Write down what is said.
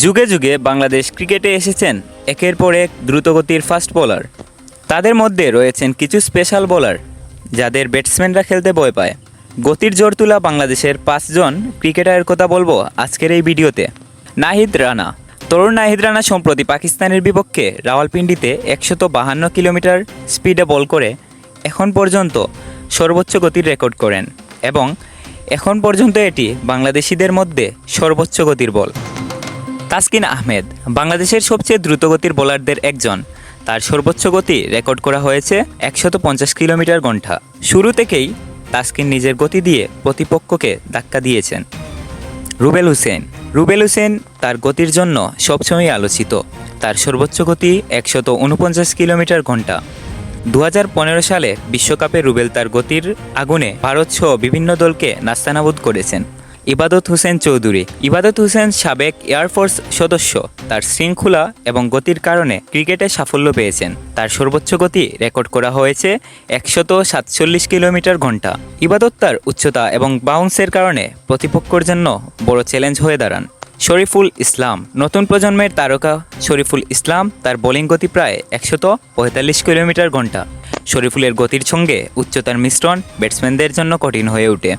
যুগে যুগে বাংলাদেশ ক্রিকেটে এসেছেন একের পর এক দ্রুতগতির ফাস্ট বোলার। তাদের মধ্যে রয়েছেন কিছু স্পেশাল বোলার যাদের ব্যাটসম্যানরা খেলতে ভয় পায়। গতির জোর তোলা বাংলাদেশের 5 জন ক্রিকেটারের কথা বলবো আজকের এই ভিডিওতে। নাহিদ রানা। তরুণ নাহিদ রানা সম্প্রতি পাকিস্তানের বিপক্ষে রাওয়ালপিন্ডিতে 152 কিলোমিটার স্পিডে বল করে এখন পর্যন্ত সর্বোচ্চ গতির রেকর্ড করেন এবং এখন পর্যন্ত এটি বাংলাদেশিদের মধ্যে সর্বোচ্চ গতির বল। তাসকিন আহমেদ বাংলাদেশের সবচেয়ে দ্রুতগতির বোলারদের একজন। তার সর্বোচ্চ গতি রেকর্ড করা হয়েছে 150 কিলোমিটার ঘন্টা। শুরু থেকেই তাসকিন নিজের গতি দিয়ে প্রতিপক্ষকে ধাক্কা দিয়েছেন। রুবেল হোসেন তার গতির জন্য সবসময় আলোচিত। তার সর্বোচ্চ গতি 149 কিলোমিটার ঘন্টা। 2015 সালে বিশ্বকাপে রুবেল তার গতির আগুনে ভারতসহ বিভিন্ন দলকে নাস্তানাবুদ করেছেন। ইবাদত হোসেন সাবেক এয়ারফোর্স সদস্য। তার শৃঙ্খলা এবং গতির কারণে ক্রিকেটে সাফল্য পেয়েছেন। তার সর্বোচ্চ গতি রেকর্ড করা হয়েছে 147 কিলোমিটার ঘন্টা। ইবাদত তার উচ্চতা এবং বাউন্সের কারণে প্রতিপক্ষের জন্য বড় চ্যালেঞ্জ হয়ে দাঁড়ান। শরীফুল ইসলাম নতুন প্রজন্মের তারকা শরীফুল ইসলাম। তার বোলিং গতি প্রায় 145 কিলোমিটার ঘন্টা। শরীফুলের গতির সঙ্গে উচ্চতার মিশ্রণ ব্যাটসম্যানদের জন্য কঠিন হয়ে ওঠে।